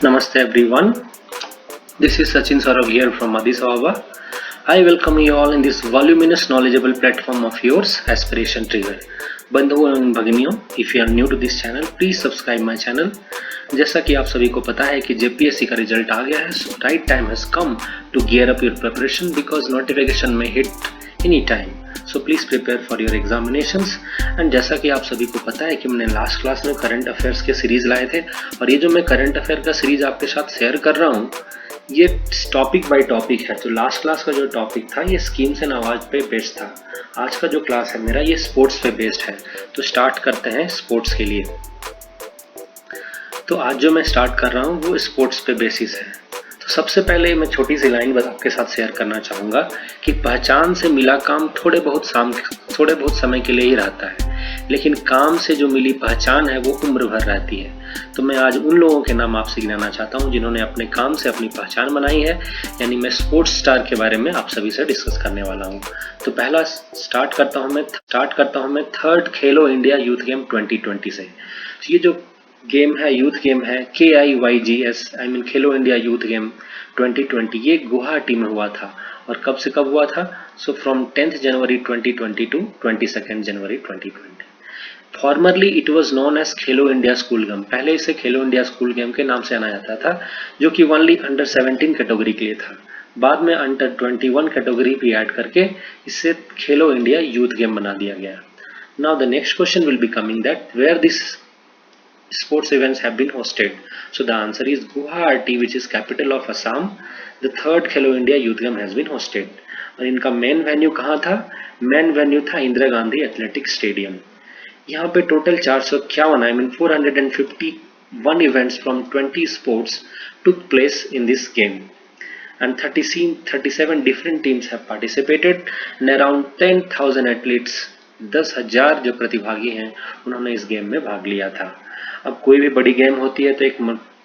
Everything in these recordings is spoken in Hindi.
Namaste everyone. This is Sachin Saurav here from Addis Ababa. I welcome you all in this voluminous knowledgeable platform of yours, Aspiration Trigger. बंधुओं एवं भगिनियों, if you are new to this channel, please subscribe my channel. जैसा कि आप सभी को पता है कि JPSC का रिजल्ट आ गया है, so right time has come to gear up your preparation because notification may hit any time. So please prepare for your examinations. And जैसा कि आप सभी को पता है कि मैंने लास्ट क्लास में करंट अफेयर्स के सीरीज लाए थे और ये जो मैं करंट अफेयर का सीरीज आपके साथ शेयर कर रहा हूँ ये टॉपिक बाय टॉपिक है। तो लास्ट क्लास का जो टॉपिक था ये स्कीम्स एंड अवार्ड पे बेस्ड था। आज का जो क्लास है मेरा ये स्पोर्ट्स पे बेस्ड है। तो स्टार्ट करते हैं स्पोर्ट्स के लिए। तो आज जो मैं स्टार्ट कर रहा हूँ वो स्पोर्ट्स पे बेसिस है। तो सबसे पहले मैं छोटी सी लाइन आपके साथ शेयर करना चाहूँगा कि पहचान से मिला काम थोड़े बहुत समय के लिए ही रहता है, लेकिन काम से जो मिली पहचान है वो उम्र भर रहती है। तो मैं आज उन लोगों के नाम आपसे गिनाना चाहता हूँ जिन्होंने अपने काम से अपनी पहचान बनाई है, यानी मैं स्पोर्ट्स स्टार के बारे में आप सभी से डिस्कस करने वाला हूँ। तो पहला स्टार्ट करता हूँ मैं थर्ड खेलो इंडिया यूथ गेम 2020 से। तो ये जो गेम है यूथ गेम है KIYGS आई mean Khelo India youth game 2020, ये गुवाहाटी में हुआ था। और कब से कब हुआ था? So from 10th January 2020 to 22nd January 2020। Formerly it was known as Khelo India school game. पहले इसे खेलो इंडिया स्कूल गेम के नाम से जाना जाता था, जो कि ओनली अंडर 17 कैटेगरी के लिए था। बाद में अंडर 21 कैटेगरी भी ऐड करके इसे खेलो इंडिया यूथ गेम बना दिया गया। Now the next question will be coming that where this sports events have been hosted. So the answer is Guwahati, which is capital of Assam. The third Khelo India Youth Game has been hosted. और इनका मेन वेन्यू कहाँ था? मेन वेन्यू था इंदिरा गांधी एथलेटिक स्टेडियम। यहाँ पे total 451 I mean 451 events from 20 sports took place in this game. And 37 different teams have participated and around 10,000 athletes 10,000 जो प्रतिभागी हैं उन्होंने इस गेम में भाग लिया था। अब कोई भी बड़ी गेम होती है तो एक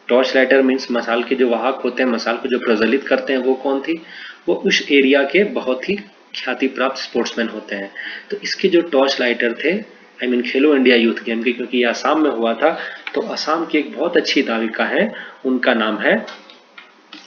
टॉर्च लाइटर मीन्स मसाल के जो वाहक होते हैं, मसाल को जो प्रज्वलित करते हैं, वो कौन थी? वो उस एरिया के बहुत ही ख्याति प्राप्त स्पोर्ट्समैन होते हैं। तो इसके जो टॉर्च लाइटर थे आई mean Khelo India youth game के, क्योंकि ये असम में हुआ था, तो असम की एक बहुत अच्छी दाविका है, उनका नाम है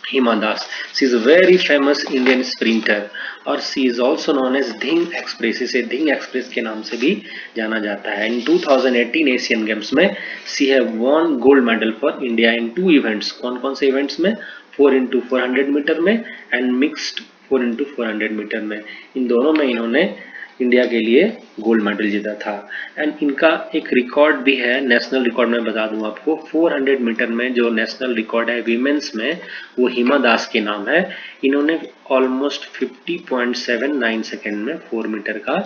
Hima Das. She is a very famous Indian sprinter और she is also known as Dhing express. इसे धिंग एक्सप्रेस के नाम से भी जाना जाता है। इन 2018 एशियन गेम्स में she have won gold medal for India in 2 events. कौन कौन से इवेंट्स में? 4x400 मीटर में एंड मिक्स्ड 4x400 मीटर में। इन दोनों में इन्होंने इंडिया के लिए गोल्ड मेडल जीता था। एंड इनका एक रिकॉर्ड भी है, नेशनल रिकॉर्ड में बता दूं आपको, 400 मीटर में जो नेशनल रिकॉर्ड है वीमेंस में वो हिमा दास के नाम है। इन्होंने ऑलमोस्ट 50.79 सेकेंड में 4 मीटर का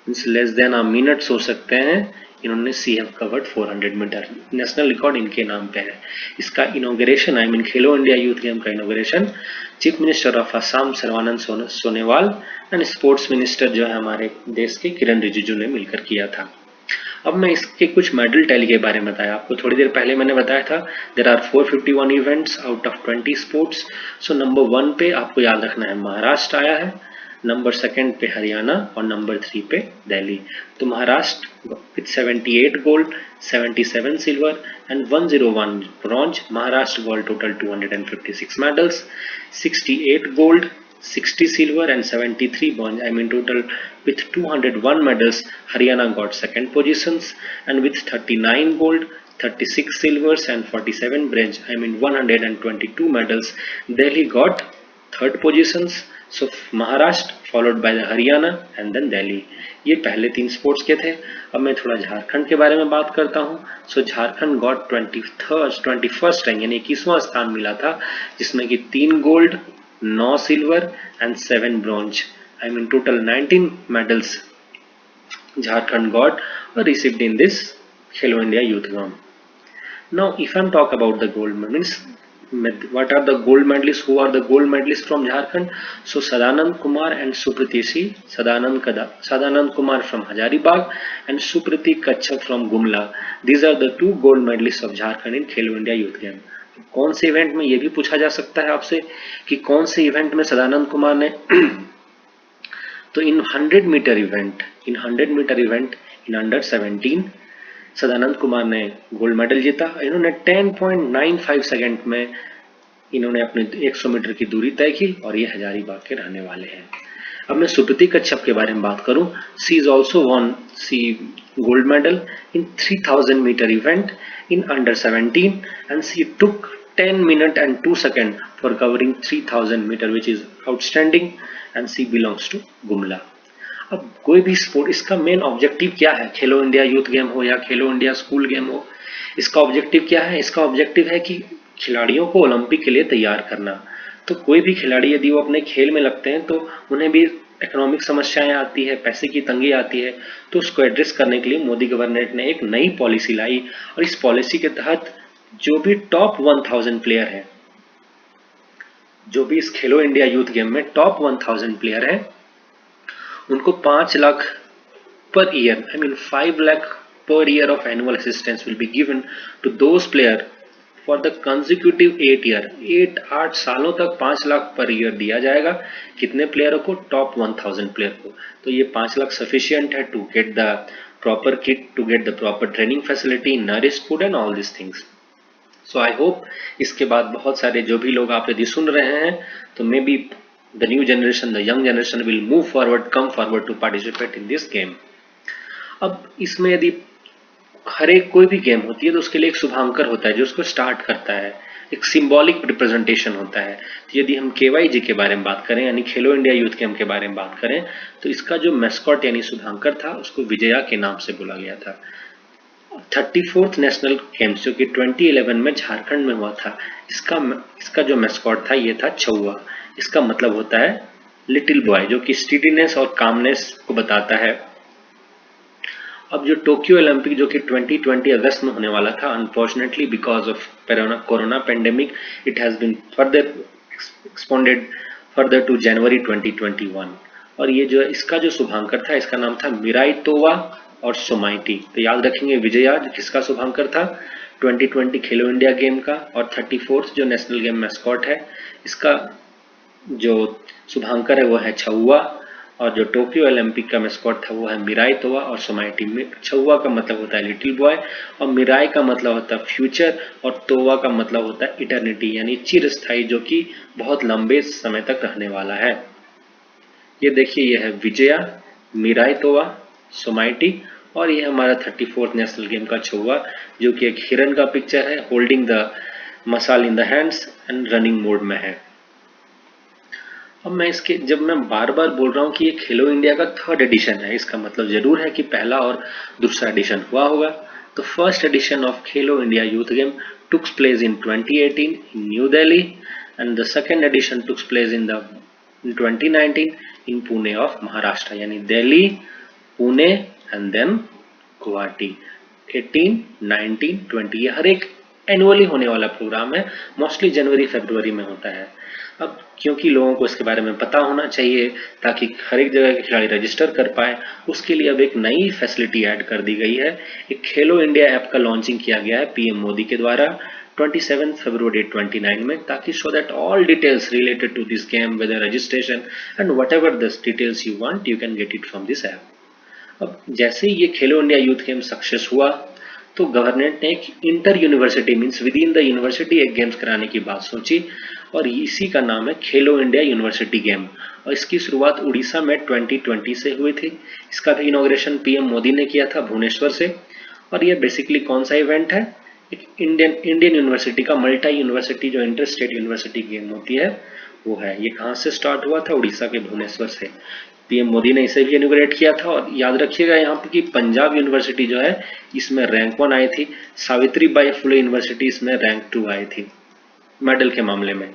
लेस देन अ मिनट सोच सकते हैं, इन्होंने she have covered 400 metre. National record इनके नाम पे है। इसका inauguration I mean Khelo India youth game का inauguration chief minister of Assam Sarbananda Sonowal and sports minister जो है हमारे देश के किरण रिजिजू ने मिलकर किया था। अब मैं इसके कुछ मेडल टैली के बारे में बताया आपको। थोड़ी देर पहले मैंने बताया था there are 451 events out of 20 sports. So number 1 पे आपको याद रखना है महाराष्ट्र आया है, नंबर 2 पे हरियाणा और नंबर 3 पे दिल्ली। तो Maharashtra with 78 gold, 77 silver and 101 bronze. Maharashtra gold total 256 medals, 68 gold, 60 silver and 73 bronze. I mean total with 201 medals. Haryana got second positions and with 39 gold, 36 silvers and 47 bronze. I mean 122 medals. Delhi got third positions. So Maharashtra followed by the Haryana and then Delhi. ये पहले 3 स्पोर्ट्स के थे। अब मैं थोड़ा झारखंड के बारे में बात करता हूँ। सो झारखंड गॉट 21st रैंक यानी 21वां स्थान मिला था, जिसमें कि 3 gold, 9 silver and 7 bronze. I mean total 19 medals Jharkhand got or received in this Khelo India Youth Game. Now if I'm talk about the gold means what are the gold medalists? Who are the gold medalists from Jharkhand? So Sadanand Kumar and Supriti Si. Sadanand Kumar from Hazaribagh and Supriti Kachchap from Gumla. These are the 2 gold medalists of Jharkhand in Khelo India Youth Game. कौन से इवेंट में, ये भी पूछा जा सकता है आपसे कि कौन से इवेंट में सदानंद कुमार ने तो in 100 metre event in under 17 Sadanand Kumar ने गोल्ड मेडल जीता। इन्होंने 10.95 सेकंड में इन्होंने अपनी 100 मीटर की दूरी तय की और ये हजारीबाग के रहने वाले हैं। अब मैं सुप्रीति कच्छप के बारे में बात करूं, she is also won she gold medal in 3000 metre event in under 17 and she took 10 minutes and 2 seconds for covering 3000 meter which is outstanding and she belongs to Gumla. अब कोई भी स्पोर्ट, इसका मेन ऑब्जेक्टिव क्या है? खेलो इंडिया यूथ गेम हो या खेलो इंडिया स्कूल गेम हो, इसका ऑब्जेक्टिव क्या है? इसका ऑब्जेक्टिव है कि खिलाड़ियों को ओलंपिक के लिए तैयार करना। तो कोई भी खिलाड़ी यदि वो अपने खेल में लगते हैं तो उन्हें भी इकोनॉमिक समस्याएं आती है, पैसे की तंगी आती है, तो उसको एड्रेस करने के लिए मोदी गवर्नमेंट ने एक नई पॉलिसी लाई और इस पॉलिसी के तहत जो भी टॉप 1000 प्लेयर है, जो भी इस खेलो इंडिया यूथ गेम में टॉप 1000 प्लेयर है, उनको 5 lakh per year, I mean 5 lakh per year of annual assistance will be given to those player for the consecutive 8 year। 8 सालों तक 5 लाख पर ईयर दिया जाएगा। कितने प्लेयरों को? टॉप 1000 प्लेयर को। तो ये 5 लाख सफिशियंट है to get the proper kit, to get the proper training facility, nourish food and all this things. So I hope इसके बाद बहुत सारे जो भी लोग आप यदि सुन रहे हैं तो may be the new generation, the young generation will move forward, come forward to participate in this game. अब इसमें यदि हर एक कोई भी गेम होती है तो उसके लिए एक शुभांकर होता है जो उसको स्टार्ट करता है, एक सिंबॉलिक रिप्रेजेंटेशन होता है। तो यदि हम KYG के बारे में बात करें यानी खेलो इंडिया यूथ गेम के बारे में बात करें तो इसका जो मैस्कॉट यानी शुभांकर था उसको विजया के नाम से बोला गया था। 34th नेशनल गेम्स जो कि 2011 में झारखंड में हुआ था, इसका जो मैस्कॉट था ये था छौआ। इसका मतलब होता है लिटिल बॉय, जो कि स्टीडीनेस और कामनेस को बताता है। अब जो टोक्यो ओलंपिक जो कि 2020 अगस्त में होने वाला था, unfortunately because of corona pandemic it has been further postponed further to January 2021। और ये जो इसका जो शुभांकर था इसका नाम था मिराई तोवा और सोमाइटी। तो याद रखेंगे विजया किसका शुभांकर था? 2020 खेलो इंडिया गेम का। और 34th जो नेशनल गेम मैस्कॉट है इसका जो शुभांकर है वो है छौआ। और जो टोक्यो ओलंपिक का मैस्कॉट था वो है मिराई तोवा और सोमाइटी। छौआ का मतलब होता है लिटिल बॉय और मिराई का मतलब होता है फ्यूचर और तोवा का मतलब होता है इटर्निटी यानी चिरस्थायी, जो कि बहुत लंबे समय तक रहने वाला है। ये देखिए ये है विजया, मिराई तोवा, सोमाइटी और ये हमारा 34th नेशनल गेम का छौआ जो कि एक हिरन का पिक्चर है, होल्डिंग द मसाल in the hands and running mode में है। अब मैं इसके जब मैं बार बार बोल रहा हूँ कि ये खेलो इंडिया का 3rd एडिशन है, इसका मतलब जरूर है कि पहला और दूसरा एडिशन हुआ होगा। तो first edition of Khelo India youth game took place in 2018 in New Delhi and the second edition took place in 2019 in Pune of Maharashtra, यानी दिल्ली, पुणे एंड देन गुवाहाटी। 18, 19, 20 ये हर एक एनुअली होने वाला प्रोग्राम है, मोस्टली जनवरी फरवरी में होता है। अब क्योंकि लोगों को इसके बारे में पता होना चाहिए ताकि हर एक जगह के खिलाड़ी रजिस्टर कर पाए, उसके लिए अब एक नई फैसिलिटी ऐड कर दी गई है। एक खेलो इंडिया ऐप का लॉन्चिंग किया गया है पीएम मोदी के द्वारा 27 फरवरी 2029 में, ताकि so that all details related to this game, whether registration and whatever the details you want, you can get it from this app. अब जैसे ही ये खेलो इंडिया यूथ गेम सक्सेस हुआ तो गवर्नमेंट ने एक inter university means with in the university एक गेम्स कराने की बात सोची और इसी का नाम है खेलो इंडिया यूनिवर्सिटी गेम। और इसकी शुरुआत उड़ीसा में 2020 से हुई थी। इसका भी इनॉग्रेशन पीएम मोदी ने किया था भुवनेश्वर से। और ये बेसिकली कौन सा इवेंट है? एक इंडियन यूनिवर्सिटी का मल्टी यूनिवर्सिटी जो इंटर स्टेट यूनिवर्सिटी गेम होती है वो है। ये कहाँ से स्टार्ट हुआ था? उड़ीसा के भुवनेश्वर से। पीएम मोदी ने इसे भी इनॉग्रेट किया था। और याद रखिएगा यहाँ पे कि पंजाब यूनिवर्सिटी जो है इसमें रैंक 1 आई थी, सावित्रीबाई फुले यूनिवर्सिटी इसमें रैंक 2 आई थी मेडल के मामले में।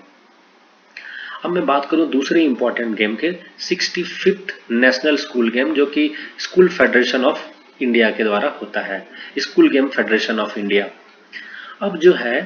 अब मैं बात करूं दूसरे इंपॉर्टेंट गेम के 65th नेशनल स्कूल गेम जो कि स्कूल फेडरेशन ऑफ इंडिया के द्वारा होता है, school game federation of India. अब जो है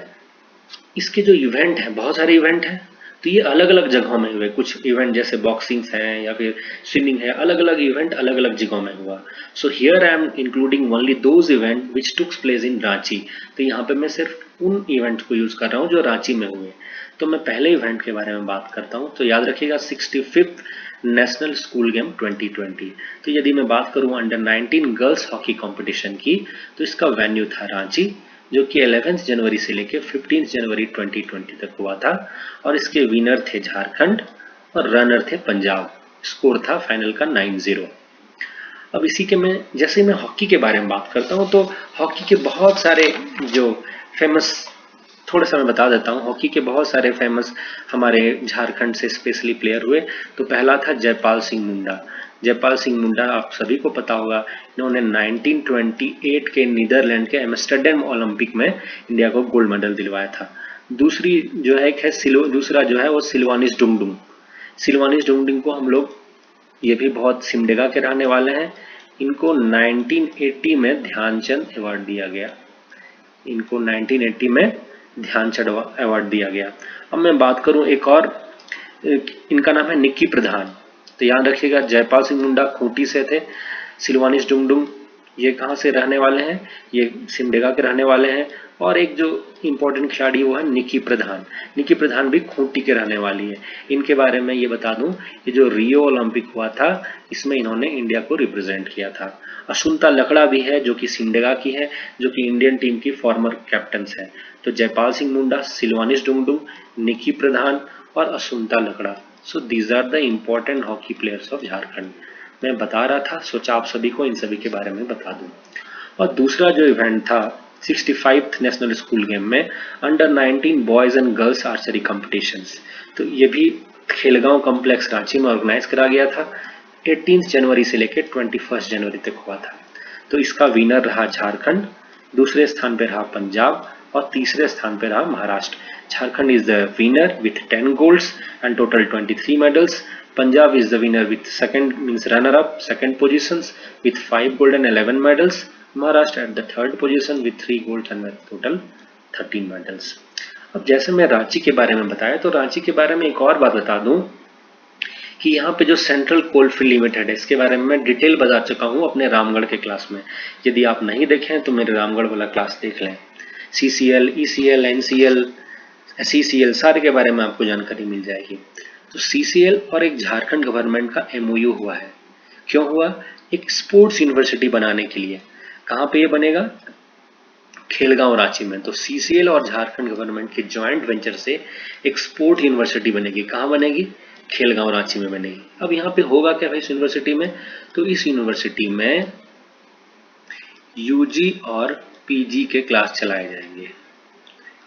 इसके जो इवेंट है, बहुत सारे इवेंट हैं, तो ये अलग अलग जगहों में हुए। कुछ इवेंट जैसे बॉक्सिंग है या फिर स्विमिंग है, अलग अलग इवेंट अलग अलग जगहों में हुआ। So here I am including only those event which takes place in Ranchi. तो यहाँ पे मैं सिर्फ उन इवेंट को यूज कर रहा हूँ जो रांची में हुए। तो मैं पहले इवेंट के बारे में बात करता हूँ। तो याद रखिएगा 65th नेशनल स्कूल गेम 2020। तो यदि मैं बात करूं अंडर 19 गर्ल्स हॉकी कंपटीशन की, तो इसका वेन्यू था रांची, जो कि 11 जनवरी से लेकर 15 जनवरी 2020 तक हुआ था, और इसके विनर थे झारखंड और रनर थे पंजाब। स्कोर था फाइनल का 9-0। अब इसी के मैं जैसे ही मैं हॉकी के बारे में बात करता हूँ, तो हॉकी के बहुत सारे जो फेमस, थोड़ा सा मैं बता देता हूँ, हॉकी के बहुत सारे फेमस हमारे झारखंड से स्पेशली प्लेयर हुए। तो पहला था जयपाल सिंह मुंडा। जयपाल सिंह मुंडा आप सभी को पता होगा, इन्होंने 1928 के नीदरलैंड के एम्स्टर्डम ओलंपिक में इंडिया को गोल्ड मेडल दिलवाया था। दूसरी जो है दूसरा जो है वो सिलवानिस डुंगडुंग। सिलवानिस डुंगडुंग को हम लोग, ये भी बहुत सिमडेगा के रहने वाले हैं। इनको 1980 में ध्यानचंद अवार्ड दिया गया। इनको 1980 में ध्यानचंद अवार्ड दिया गया। अब मैं बात करूं एक और, इनका नाम है निक्की प्रधान। तो याद रखिएगा, जयपाल सिंह मुंडा खूंटी से थे, सिलवानिस डुंगडुंग ये कहाँ से रहने वाले हैं, ये सिमडेगा के रहने वाले हैं। और एक जो इम्पोर्टेंट खिलाड़ी वो है निक्की प्रधान। निक्की प्रधान भी खूंटी के रहने वाली है। इनके बारे में ये बता दूं कि जो रियो ओलंपिक हुआ था, इसमें इन्होंने इंडिया को रिप्रेजेंट किया था। असुंता लकड़ा भी है, जो कि सिमडेगा की है, जो कि इंडियन टीम की फॉर्मर कैप्टन है। तो जयपाल सिंह मुंडा, सिलवानिस डुंगडुंग, निक्की प्रधान और Asunta Lakra. So these are the important hockey players of Jharkhand. मैं बता रहा था, सोचा आप सभी को इन सभी के बारे में बता दूं। और दूसरा जो इवेंट था 65th नेशनल स्कूल गेम में under 19 boys and girls archery competitions. तो ये भी खेलगांव कॉम्प्लेक्स रांची में ऑर्गेनाइज करा गया था। 18 जनवरी से लेकर 21 जनवरी तक हुआ था। तो इसका विनर रहा झारखंड, दूसरे स्थान पर रहा पंजाब और तीसरे स्थान पर रहा Maharashtra. Jharkhand is the winner with 10 golds and total 23 medals. Punjab is the winner with second, means runner up, second positions with 5 gold and 11 medals. Maharashtra at the third position with 3 gold and total 13 medals. अब जैसे मैं रांची के बारे में बताया, तो रांची के बारे में एक और बात बता दूं कि यहाँ पे जो सेंट्रल कोलफील्ड लिमिटेड है, इसके बारे में मैं डिटेल बता चुका हूँ अपने रामगढ़ के क्लास में। यदि आप नहीं देखें तो मेरे रामगढ़ वाला क्लास देख लें। CCL, ECL, NCL, CCL सारे के बारे में आपको जानकारी मिल जाएगी। तो CCL और एक झारखंड गवर्नमेंट का MOU हुआ है। क्यों हुआ? एक स्पोर्ट्स यूनिवर्सिटी बनाने के लिए। कहाँ पे ये बनेगा? खेलगांव रांची में। तो CCL और झारखंड गवर्नमेंट के ज्वाइंट वेंचर से एक स्पोर्ट यूनिवर्सिटी बनेगी। कहाँ बनेगी? खेलगांव रांची में बनेगी। अब यहाँ पे होगा क्या इस यूनिवर्सिटी में? तो इस यूनिवर्सिटी में UG और PG के क्लास चलाए जाएंगे।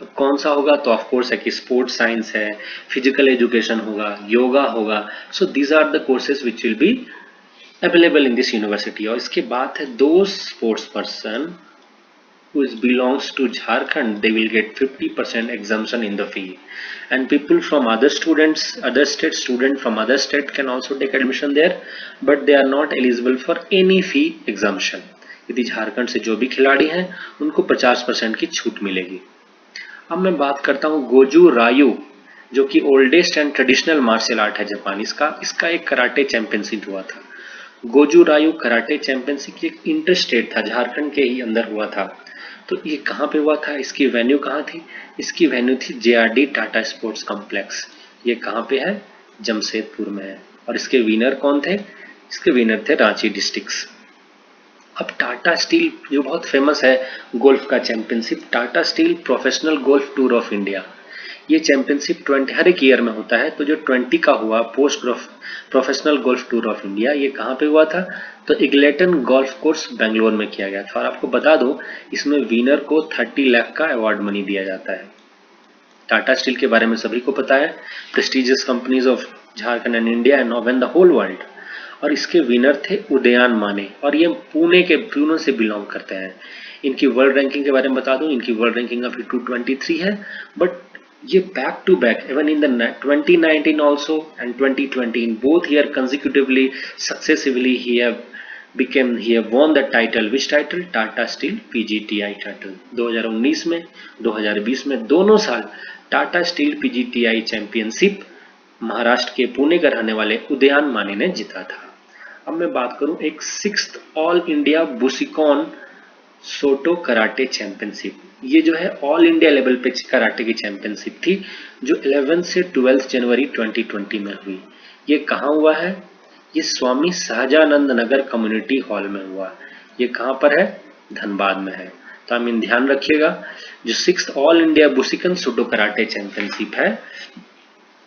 अब कौन सा होगा? तो ऑफ कोर्स है कि स्पोर्ट्स साइंस है, फिजिकल एजुकेशन होगा, योगा होगा। So these are the courses which will be available in this university. और इसके बाद है दो sports person who belongs to Jharkhand, they will get 50% exemption in the fee, and people from other student from other state can also take admission there, but they are not eligible for any fee exemption. यदि झारखंड से जो भी खिलाड़ी हैं उनको 50% की छूट मिलेगी। अब मैं बात करता हूँ गोजू रायू, जो कि oldest and traditional martial art है जापानीज का। इसका एक कराटे चैंपियनशिप हुआ था। गोजू रायू कराटे चैंपियनशिप एक इंटर स्टेट था, झारखंड के ही अंदर हुआ था। तो ये कहाँ पे हुआ था? इसकी वेन्यू कहाँ थी? इसकी वेन्यू थी JRD टाटा स्पोर्ट्स कॉम्प्लेक्स। ये कहाँ पे है? जमशेदपुर में है। और इसके विनर कौन थे? इसके विनर थे रांची डिस्ट्रिक्ट। अब टाटा स्टील जो बहुत फेमस है गोल्फ का championship, Tata steel professional golf tour of India. ये चैंपियनशिप 20 हर एक ईयर में होता है। तो जो 20 का हुआ post professional golf tour of India, ये कहाँ पे हुआ था? तो इग्लेटन गोल्फ कोर्स बेंगलोर में किया गया था। और आपको बता दो, इसमें विनर को 30 लाख का अवार्ड मनी दिया जाता है। टाटा स्टील के बारे में सभी को पता है, prestigious companies of Jharkhand and India and of the whole world. और इसके विनर थे उदयन माने, और ये पुणे से बिलोंग करते हैं। इनकी वर्ल्ड रैंकिंग के बारे में बता दूं, इनकी वर्ल्ड रैंकिंग अभी 223 है, बट ये back to back even in the 2019 also and 2020 in both year consecutively successively he have won the title. Which title? Tata Steel PGTI title। 2019 में, 2020 में दोनों साल Tata steel PGTI championship Maharashtra के पुणे का रहने वाले उदयन माने ने जीता था। अब मैं बात करूं एक 6th ऑल इंडिया बुशिकॉन सोटो कराटे चैंपियनशिप। ये जो है ऑल इंडिया लेवल पे कराटे की चैंपियनशिप थी, जो 11 से 12 जनवरी 2020 में हुई। ये कहाँ हुआ है? ये स्वामी सहजानंद नगर कम्युनिटी हॉल में हुआ। ये कहाँ पर है? धनबाद में है। तो हम इन ध्यान रखिएगा। जो 6th all India bushikan sudo karate championship है,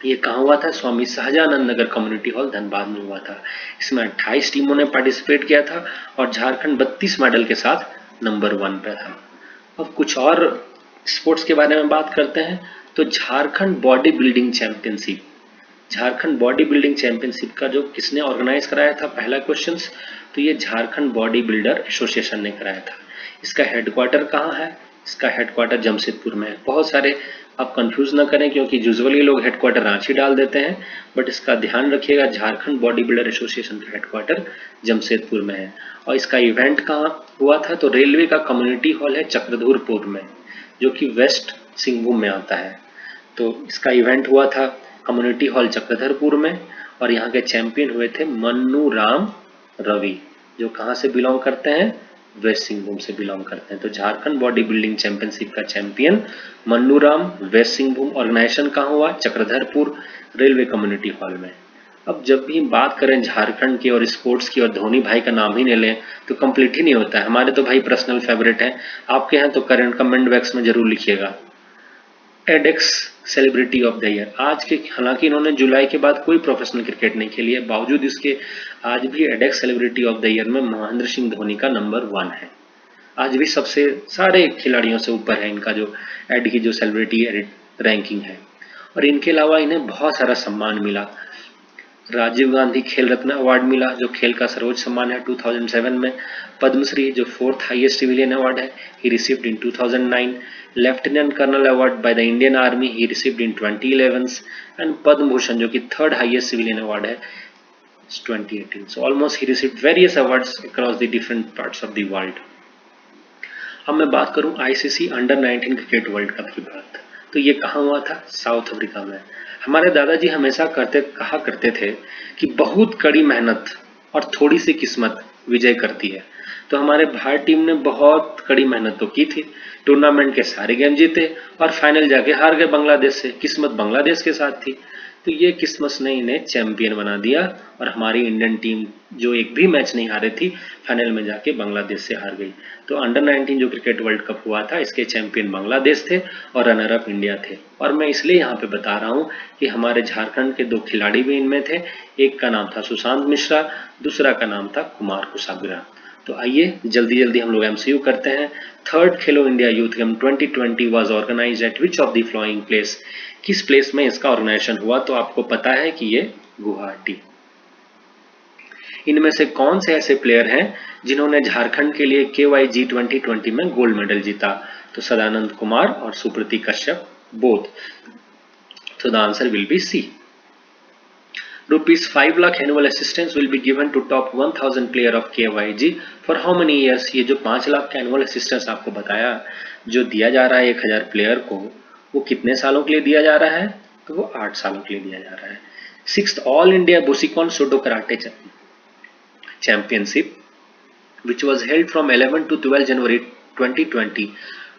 ये कहाँ हुआ था? स्वामी सहजानंद नगर कम्युनिटी हॉल धनबाद में हुआ था। इसमें 28 टीमों ने पार्टिसिपेट किया था और झारखंड 32 मेडल के साथ नंबर 1 पे था। अब कुछ और स्पोर्ट्स के बारे में बात करते हैं। तो Jharkhand body building championship, Jharkhand body building championship का जो किसने ऑर्गेनाइज कराया था, पहला क्वेश्चन, तो ये झारखंड बॉडी बिल्डर एसोसिएशन ने कराया था। इसका हेडक्वार्टर कहाँ है? इसका हेडक्वार्टर जमशेदपुर में है। बहुत सारे आप कंफ्यूज ना करें, क्योंकि यूजुअली लोग हेडक्वार्टर रांची डाल देते हैं, बट इसका ध्यान रखिएगा, झारखंड बॉडी बिल्डर एसोसिएशन का हेडक्वार्टर जमशेदपुर में है। और इसका इवेंट कहाँ हुआ था? तो रेलवे का कम्युनिटी हॉल है चक्रधरपुर में, जो कि वेस्ट सिंहभूम में आता है। तो इसका इवेंट हुआ था कम्युनिटी हॉल चक्रधरपुर में, और यहाँ के चैंपियन हुए थे मन्नू राम रवि, जो कहाँ से बिलोंग करते हैं? वेस्ट सिंहभूम से बिलोंग करते हैं। तो झारखंड बॉडी बिल्डिंग चैंपियनशिप का champion Mannu Ram, west Singhbhum. Organisation कहाँ हुआ? चक्रधरपुर रेलवे कम्युनिटी हॉल में। अब जब भी बात करें झारखंड की और स्पोर्ट्स की और धोनी भाई का नाम ही नहीं लें तो कंप्लीट ही नहीं होता है। हमारे तो भाई पर्सनल फेवरेट हैं, आपके हैं तो कमेंट बॉक्स में जरूर लिखिएगा। एडेक्स सेलिब्रिटी ऑफ द ईयर, आज के, हालांकि इन्होंने जुलाई के बाद कोई प्रोफेशनल क्रिकेट नहीं खेली है, बावजूद इसके आज भी एडेक्स सेलिब्रिटी ऑफ द ईयर में महेंद्र सिंह धोनी का नंबर 1 है। आज भी सबसे सारे खिलाड़ियों से ऊपर है इनका जो एड की जो सेलिब्रिटी रैंकिंग है। और इनके अलावा इन्हें बहुत सारा सम्मान मिला। राजीव गांधी खेल रत्न अवार्ड मिला, जो खेल का सर्वोच्च सम्मान है, 2007 में। पद्मश्री, जो 4th हाईएस्ट सिविलियन अवार्ड है, he received in 2009। Lieutenant colonel award by the Indian army, he received in 2011। And Padma Bhushan, जो कि 3rd हाईएस्ट सिविलियन अवार्ड है, 2018। So almost he received various awards across the different parts of the world. अब मैं बात करूं ICC under 19 cricket world cup की बात, तो ये कहाँ हुआ था? साउथ अफ्रीका में। हमारे दादाजी हमेशा कहा करते थे कि बहुत कड़ी मेहनत और थोड़ी सी किस्मत विजय करती है। तो हमारे भारत टीम ने बहुत कड़ी मेहनत तो की थी, टूर्नामेंट के सारे गेम जीते और फाइनल जाके हार गए बांग्लादेश से। किस्मत बांग्लादेश के साथ थी, तो ये किस्मत ने इन्हें चैंपियन बना दिया और हमारी इंडियन टीम जो एक भी मैच नहीं हारी थी, फाइनल में जाके बांग्लादेश से हार गई। तो अंडर 19 जो क्रिकेट वर्ल्ड कप हुआ था, इसके चैंपियन बांग्लादेश थे और रनर अप इंडिया थे। और मैं इसलिए यहाँ पे बता रहा हूँ कि हमारे झारखंड के 2 खिलाड़ी भी इनमें थे। एक का नाम था सुशांत मिश्रा, दूसरा का नाम था कुमार कुशाग्रा। तो आइए जल्दी हम लोग एमसीयू करते हैं। 3rd Khelo India youth game 2020 was organised at which of the following place, किस प्लेस में इसका ऑर्गेनाइजेशन हुआ? तो आपको पता है कि ये गुवाहाटी। इनमें से कौन से ऐसे प्लेयर हैं जिन्होंने झारखंड के लिए KYG 2020 में गोल्ड मेडल जीता? तो सदानंद कुमार और Supriti Kashyap, both. So the answer will be C. Rupees 5 lakh annual assistance will be given to top 1000 player of KYG for how many years? ये जो 5 लाख का एनुअल असिस्टेंस आपको बताया जो दिया जा रहा है 1000 प्लेयर को, वो कितने सालों के लिए दिया जा रहा है? तो वो 8 सालों के लिए दिया जा रहा है। 6th all India bushikan sudo karate championship which was held from 11 to 12 January 2020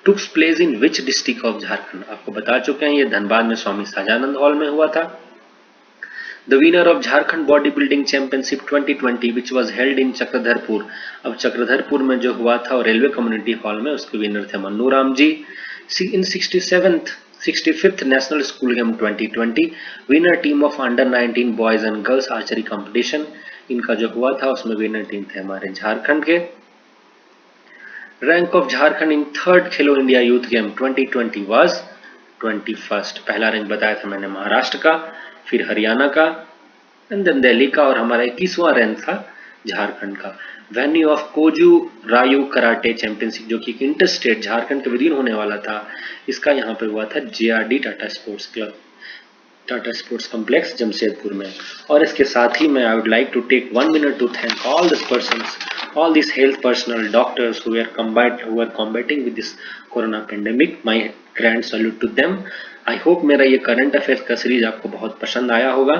took place in which district of Jharkhand? आपको बता चुके हैं, ये धनबाद में स्वामी सहजानंद हॉल में हुआ था। The winner of Jharkhand Bodybuilding Championship 2020 which was held in Chakradharpur, अब चक्रधरपुर में जो हुआ था और रेलवे कम्युनिटी हॉल में, उसके विनर थे Mannu Ram ji. In 65th National School Game 2020 winner team of Under 19 Boys and Girls Archery Competition, इनका जो हुआ था उसमें विनर टीम थे हमारे झारखंड के। Rank of Jharkhand in 3rd Khelo India youth game 2020 was 21st। पहला रैंक बताया था मैंने महाराष्ट्र का, फिर हरियाणा का, एंड देन दिल्ली का, और हमारा 21वां रैंक था झारखंड का। Venue of कोजू Rayu karate championship, जो कि इंटर स्टेट झारखंड के विदिन होने वाला था, इसका यहाँ पे हुआ था JRD Tata sports club, Tata sports complex Jamshedpur में। और इसके साथ ही मैं I would like to take 1 minute to thank all this persons, all these health personnel, doctors who are combating with this corona pandemic. My grand salute to them. I hope मेरा ये करंट अफेयर्स का सीरीज आपको बहुत पसंद आया होगा,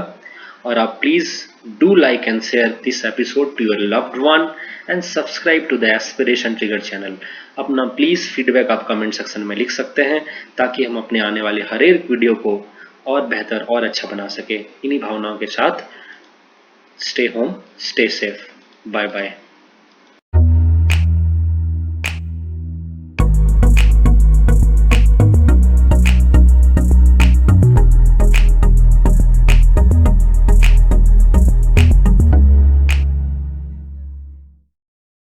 और आप please do like and share this episode to your loved one and subscribe to the aspiration trigger channel. अपना प्लीज फीडबैक आप कमेंट सेक्शन में लिख सकते हैं, ताकि हम अपने आने वाले हर एक वीडियो को और बेहतर और अच्छा बना सके। इन्हीं भावनाओं के साथ stay home, stay safe. Bye bye.